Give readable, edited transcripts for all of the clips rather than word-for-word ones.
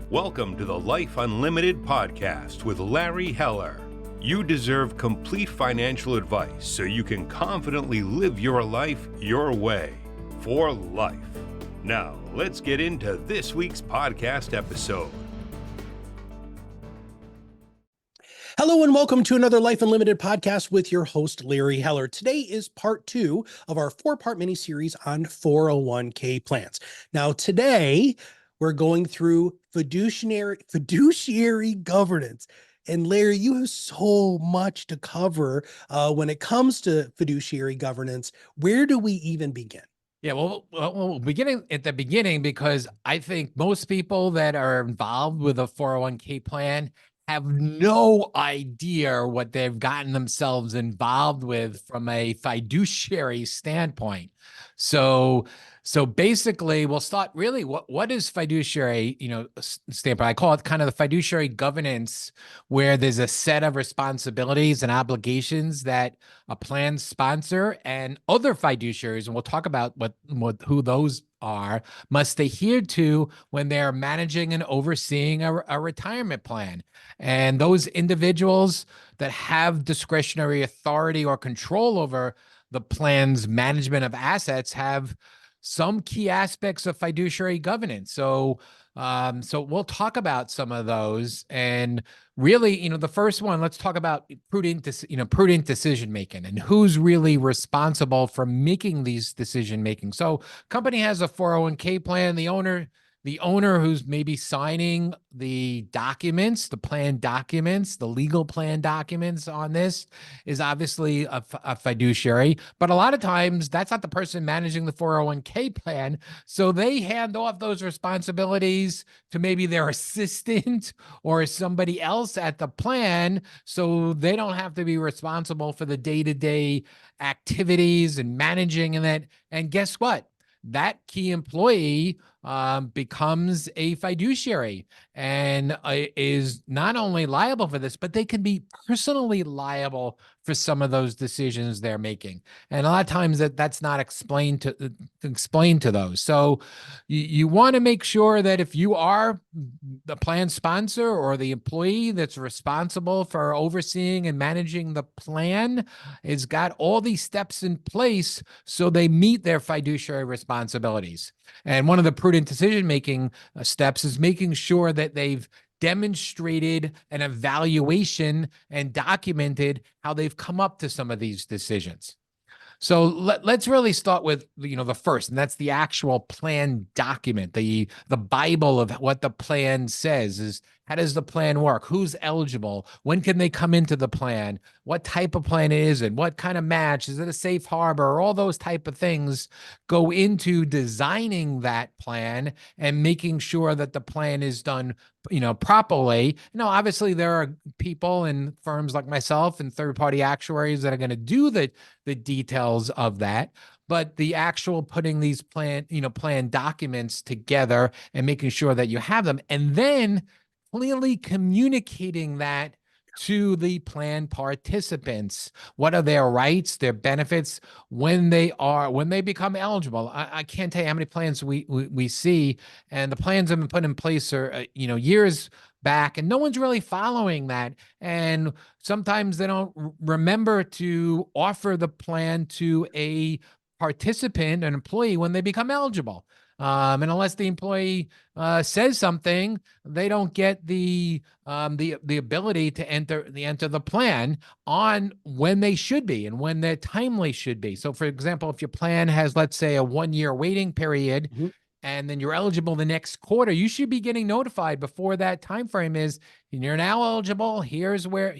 Welcome to the Life Unlimited podcast with Larry Heller. You deserve complete financial advice so you can confidently live your life your way, for life. Now, let's get into this week's podcast episode. Hello and welcome to another Life Unlimited podcast with your host, Larry Heller. Today is part 2 of our 4-part mini-series on 401k plans. Now, today we're going through fiduciary governance. And Larry, you have so much to cover when it comes to fiduciary governance. Where do we even begin? Yeah, well, beginning at the beginning, because I think most people that are involved with a 401k plan have no idea what they've gotten themselves involved with from a fiduciary standpoint. So basically, we'll start really, what is fiduciary, standpoint? I call it kind of the fiduciary governance, where there's a set of responsibilities and obligations that a plan sponsor and other fiduciaries, and we'll talk about who those are, must adhere to when they're managing and overseeing a retirement plan. And those individuals that have discretionary authority or control over the plan's management of assets have some key aspects of fiduciary governance. So we'll talk about some of those. And really, the first one, let's talk about prudent decision making and who's really responsible for making these decision making. So company has a 401k plan. The owner who's maybe signing the documents, the plan documents, the legal plan documents on this is obviously a fiduciary. But a lot of times that's not the person managing the 401k plan. So they hand off those responsibilities to maybe their assistant or somebody else at the plan, so they don't have to be responsible for the day-to-day activities and managing and that. And guess what? That key employee becomes a fiduciary and is not only liable for this, but they can be personally liable for some of those decisions they're making. And a lot of times that's not explained to those. So you want to make sure that if you are the plan sponsor or the employee that's responsible for overseeing and managing the plan, it's got all these steps in place so they meet their fiduciary responsibilities. And one of the prudent decision-making steps is making sure that they've demonstrated an evaluation and documented how they've come up to some of these decisions. So let's really start with, the first, and that's the actual plan document, the Bible of what the plan says. Is how does the plan work? Who's eligible? When can they come into the plan? What type of plan it is, and what kind of match? Is it a safe harbor? All those type of things go into designing that plan and making sure that the plan is done properly. Obviously there are people and firms like myself and third-party actuaries that are going to do the details of that. But the actual putting these plan documents together and making sure that you have them, and then clearly communicating that to the plan participants. What are their rights, their benefits when they become eligible? I can't tell you how many plans we see, and the plans have been put in place years back, and no one's really following that. And sometimes they don't remember to offer the plan to a participant, an employee, when they become eligible. And unless the employee says something, they don't get the ability to enter the plan on when they should be and when their timely should be. So, for example, if your plan has, let's say, a 1-year waiting period, and then you're eligible the next quarter, you should be getting notified before that time frame is. And you're now eligible. Here's where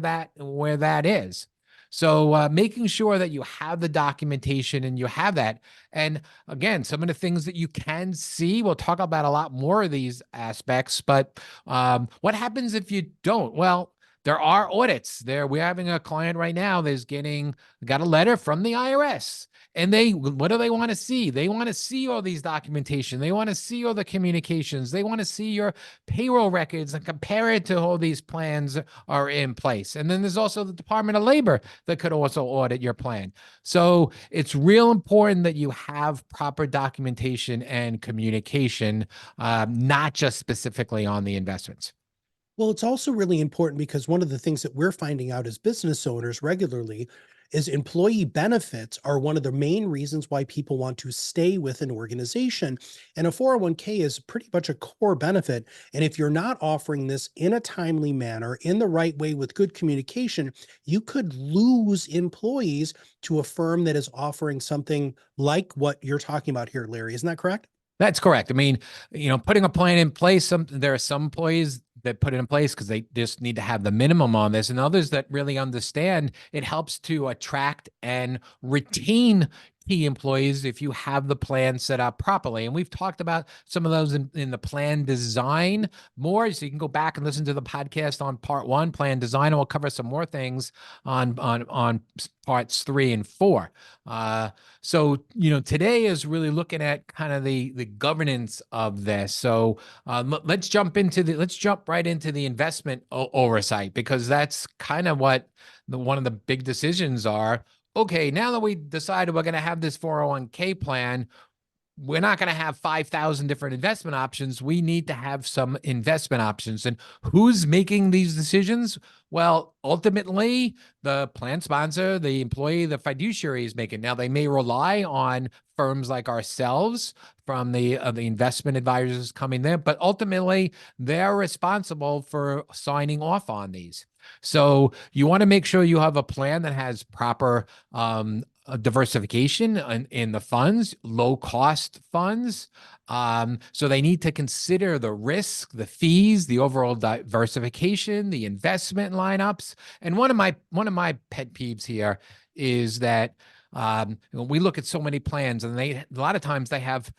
that is. So making sure that you have the documentation and you have that. And again, some of the things that you can see, we'll talk about a lot more of these aspects, but what happens if you don't? Well, there are audits there. We're having a client right now that's got a letter from the IRS. And what do they want to see? They want to see all these documentation. They want to see all the communications. They want to see your payroll records and compare it to all these plans are in place. And then there's also the Department of Labor that could also audit your plan. So it's real important that you have proper documentation and communication, not just specifically on the investments. Well, it's also really important because one of the things that we're finding out as business owners regularly is employee benefits are one of the main reasons why people want to stay with an organization. And a 401k is pretty much a core benefit. And if you're not offering this in a timely manner, in the right way with good communication, you could lose employees to a firm that is offering something like what you're talking about here, Larry. Isn't that correct? That's correct. I mean, putting a plan in place, there are some employees that put it in place because they just need to have the minimum on this, and others that really understand it helps to attract and retain key employees if you have the plan set up properly. And we've talked about some of those in the plan design more, so you can go back and listen to the podcast on part 1, plan design, and we'll cover some more things on parts 3 and 4. So, today is really looking at kind of the governance of this. So let's jump right into the investment oversight, because that's kind of what one of the big decisions are. Okay, now that we decided we're going to have this 401k plan, we're not going to have 5,000 different investment options. We need to have some investment options. And who's making these decisions? Well, ultimately, the plan sponsor, the employee, the fiduciary is making. Now, they may rely on firms like ourselves from the investment advisors coming there, but ultimately, they're responsible for signing off on these. So you want to make sure you have a plan that has proper diversification in the funds, low cost funds. So they need to consider the risk, the fees, the overall diversification, the investment lineups. And one of my pet peeves here is that we look at so many plans, and a lot of times they have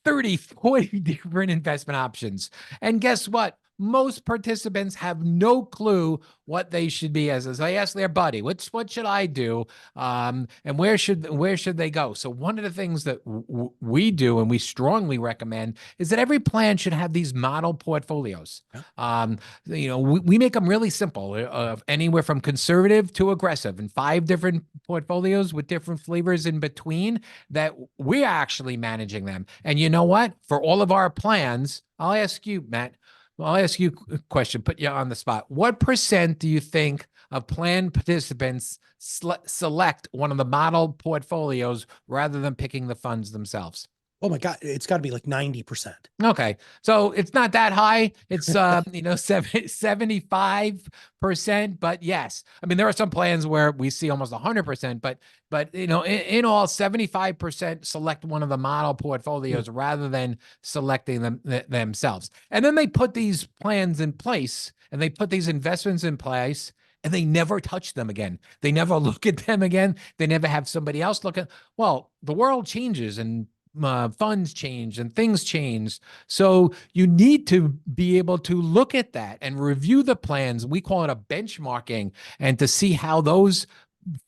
30, 40 different investment options. And guess what? Most participants have no clue what they should be as I ask their buddy, what should I do? And where should they go? So one of the things that we do, and we strongly recommend, is that every plan should have these model portfolios. We make them really simple, anywhere from conservative to aggressive, and 5 different portfolios with different flavors in between, that we're actually managing them. And you know what? For all of our plans, I'll ask you, Matt, I'll ask you a question, put you on the spot. What % do you think of plan participants select one of the model portfolios rather than picking the funds themselves? Oh my God, it's got to be like 90%. Okay. So it's not that high. It's, 75%, but yes. I mean, there are some plans where we see almost 100%, but in all, 75% select one of the model portfolios rather than selecting them themselves. And then they put these plans in place, and they put these investments in place, and they never touch them again. They never look at them again. They never have somebody else look at. Well, the world changes, and funds change and things change. So you need to be able to look at that and review the plans. We call it a benchmarking, and to see how those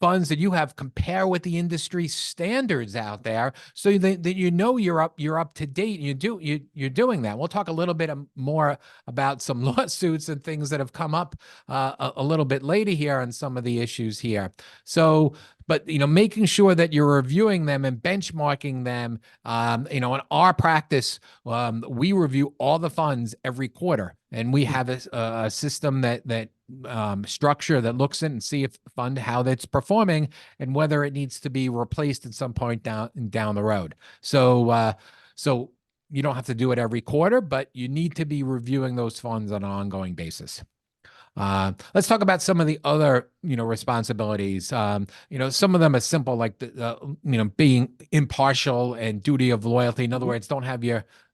funds that you have compare with the industry standards out there, so that you're up to date. You're doing that. We'll talk a little bit more about some lawsuits and things that have come up a little bit later here on some of the issues here. So, but making sure that you're reviewing them and benchmarking them. In our practice, we review all the funds every quarter, and we have a system that structure that looks in and see if the fund, how that's performing, and whether it needs to be replaced at some point down the road. So you don't have to do it every quarter, but you need to be reviewing those funds on an ongoing basis. Let's talk about some of the other, responsibilities. Some of them are simple, like being impartial and duty of loyalty. In other words, don't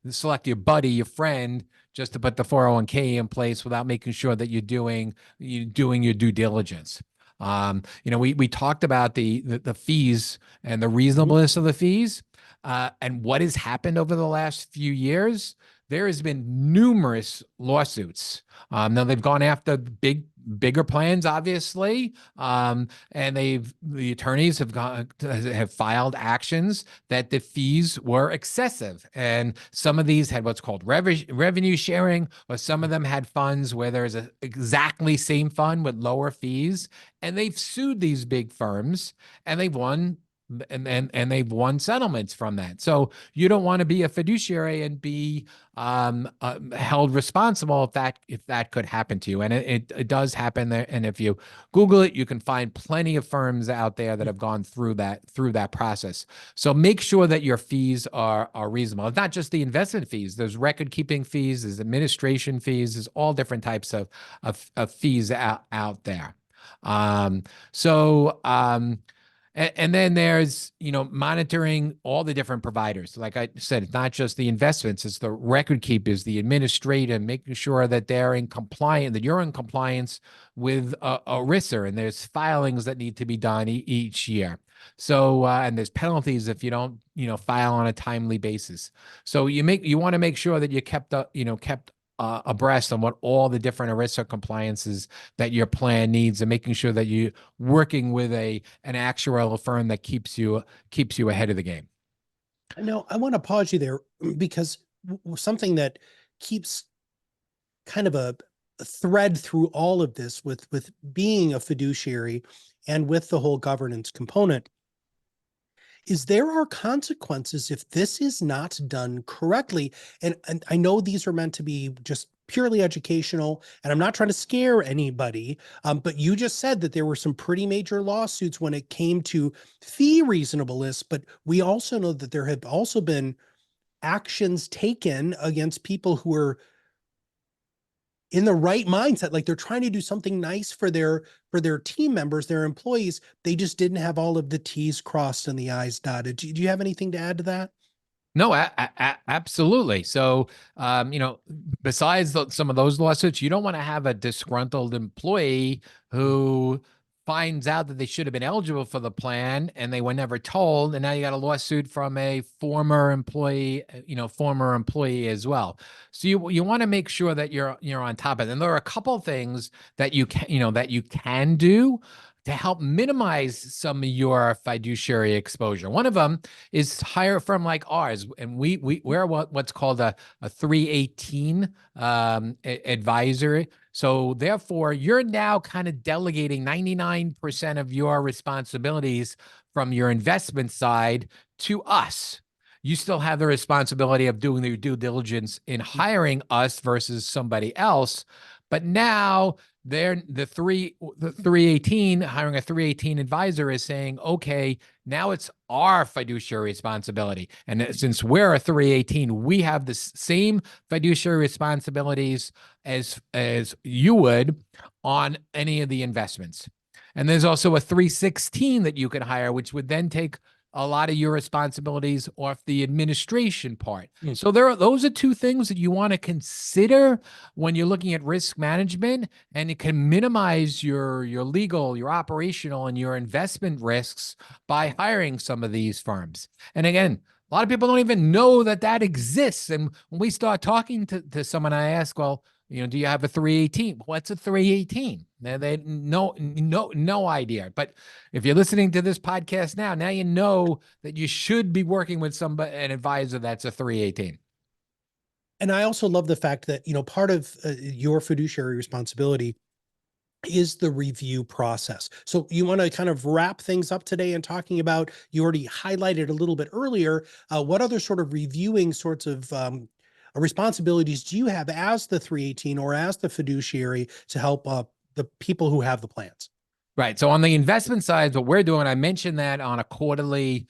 select your buddy, your friend, just to put the 401k in place without making sure that you're doing your due diligence. We talked about the fees and the reasonableness of the fees, and what has happened over the last few years. There has been numerous lawsuits. Now they've gone after big bigger plans, obviously, and the attorneys have filed actions that the fees were excessive, and some of these had what's called revenue sharing, or some of them had funds where there's a exactly same fund with lower fees, and they've sued these big firms, and they've won. And they've won settlements from that. So you don't want to be a fiduciary and be held responsible if that could happen to you, and it does happen there. And if you Google it, you can find plenty of firms out there that have gone through that process. So make sure that your fees are reasonable. It's not just the investment fees. There's record keeping fees, there's administration fees, there's all different types of fees out there. And then there's, monitoring all the different providers. Like I said, it's not just the investments, it's the record keepers, the administrator, making sure that you're in compliance with ERISA, and there's filings that need to be done each year. So, and there's penalties if you don't, file on a timely basis. So you want to make sure that you kept abreast on what all the different ERISA compliances that your plan needs, and making sure that you're working with an actuarial firm that keeps you ahead of the game. Now, I want to pause you there, because something that keeps kind of a thread through all of this with being a fiduciary and with the whole governance component is there are consequences if this is not done correctly. And I know these are meant to be just purely educational, and I'm not trying to scare anybody, but you just said that there were some pretty major lawsuits when it came to fee reasonableness, but we also know that there have also been actions taken against people who are in the right mindset, like they're trying to do something nice for their team members, their employees. They just didn't have all of the T's crossed and the I's dotted. Do you have anything to add to that? No, absolutely. So, besides some of those lawsuits, you don't want to have a disgruntled employee who finds out that they should have been eligible for the plan and they were never told, and now you got a lawsuit from a former employee as well. So you want to make sure that you're on top of it. And there are a couple of things that you can do to help minimize some of your fiduciary exposure. One of them is hire a firm like ours, and we're what's called a 318 advisory. So therefore, you're now kind of delegating 99% of your responsibilities from your investment side to us. You still have the responsibility of doing the due diligence in hiring us versus somebody else, but now the 318, hiring a 318 advisor is saying, okay, now it's our fiduciary responsibility. And since we're a 318, we have the same fiduciary responsibilities as you would on any of the investments. And there's also a 316 that you could hire, which would then take a lot of your responsibilities off the administration part. So those are two things that you want to consider when you're looking at risk management, and it can minimize your legal, your operational, and your investment risks by hiring some of these firms. And again, a lot of people don't even know that exists. And when we start talking to someone, I ask, well, do you have a 318? What's a 318? They no idea. But if you're listening to this podcast now you know that you should be working with an advisor that's a 318. And I also love the fact that, part of your fiduciary responsibility is the review process. So you want to kind of wrap things up today and talking about, you already highlighted a little bit earlier, what other sort of reviewing sorts of responsibilities do you have as the 318 or as the fiduciary to help the people who have the plans? Right. So on the investment side, what we're doing, I mentioned that on a quarterly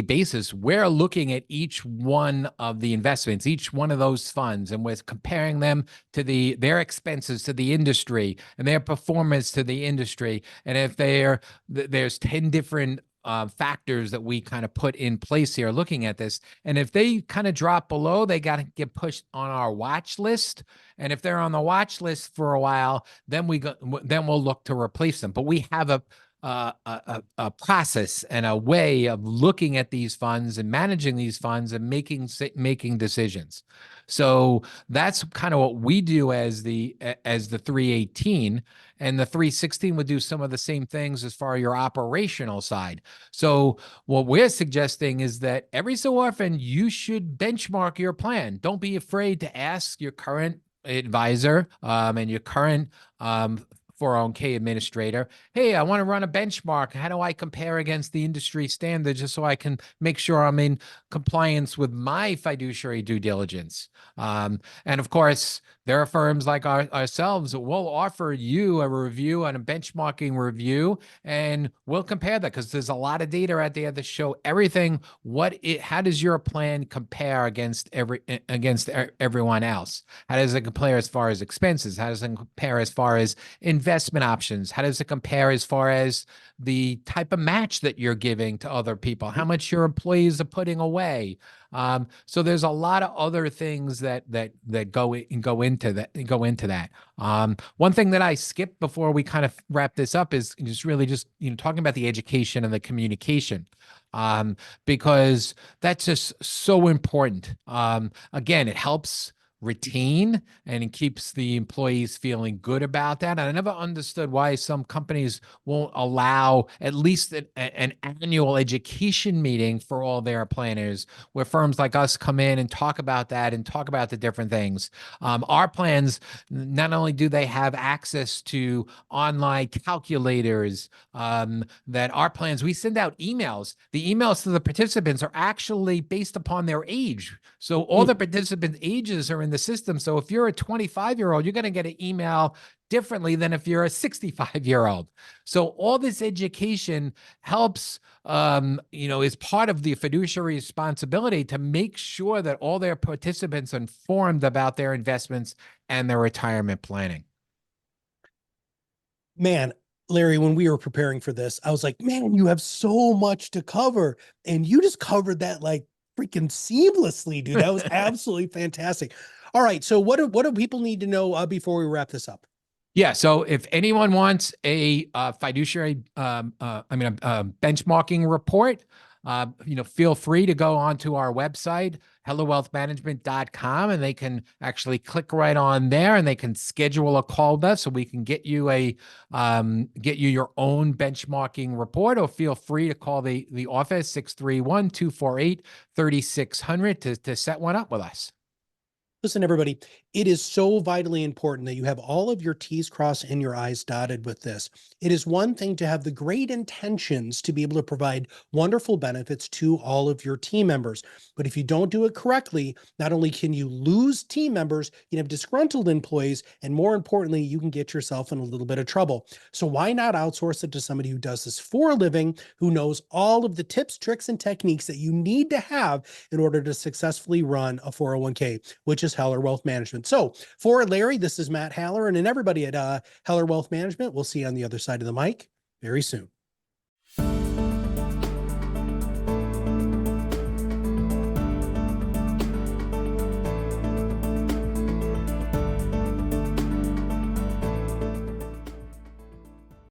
basis, we're looking at each one of the investments, each one of those funds, and we're comparing them to their expenses to the industry and their performance to the industry. And if there's 10 different factors that we kind of put in place here looking at this, and if they kind of drop below, they got to get pushed on our watch list. And if they're on the watch list for a while, then we'll look to replace them. But we have a process and a way of looking at these funds and managing these funds and making decisions. So that's kind of what we do as the 318, and the 316 would do some of the same things as far as your operational side. So what we're suggesting is that every so often you should benchmark your plan. Don't be afraid to ask your current advisor and your current 401k administrator, hey, I want to run a benchmark. How do I compare against the industry standard just so I can make sure I'm in compliance with my fiduciary due diligence? And of course, there are firms like ourselves that will offer you a review and a benchmarking review, and we'll compare that because there's a lot of data out there that show everything. How does your plan compare against everyone else? How does it compare as far as expenses? How does it compare as far as investment options? How does it compare as far as the type of match that you're giving to other people? How much your employees are putting away? So there's a lot of other things that go into that. One thing that I skipped before we kind of wrap this up is just really talking about the education and the communication, because that's just so important. Again, it helps retain and it keeps the employees feeling good about that. And I never understood why some companies won't allow at least an annual education meeting for all their planners, where firms like us come in and talk about that and talk about the different things. Our plans, not only do they have access to online calculators, that our plans, we send out emails. The emails to the participants are actually based upon their age. So all the participants' ages are in the system. So if you're a 25-year-old, you're going to get an email differently than if you're a 65-year-old. So all this education helps, is part of the fiduciary responsibility to make sure that all their participants are informed about their investments and their retirement planning. Man, Larry, when we were preparing for this, I was like, man, you have so much to cover. And you just covered that like freaking seamlessly, dude. That was absolutely fantastic. All right. So what do people need to know before we wrap this up? Yeah. So if anyone wants a fiduciary, benchmarking report, feel free to go onto our website, hellowealthmanagement.com, and they can actually click right on there and they can schedule a call with us so we can get you your own benchmarking report, or feel free to call the office 631-248-3600 to set one up with us. Listen, everybody, it is so vitally important that you have all of your T's crossed and your I's dotted with this. It is one thing to have the great intentions to be able to provide wonderful benefits to all of your team members. But if you don't do it correctly, not only can you lose team members, you have disgruntled employees, and more importantly, you can get yourself in a little bit of trouble. So why not outsource it to somebody who does this for a living, who knows all of the tips, tricks, and techniques that you need to have in order to successfully run a 401k, which is Heller Wealth Management. So for Larry, this is Matt Haller, and everybody at Heller Wealth Management. We'll see you on the other side of the mic very soon.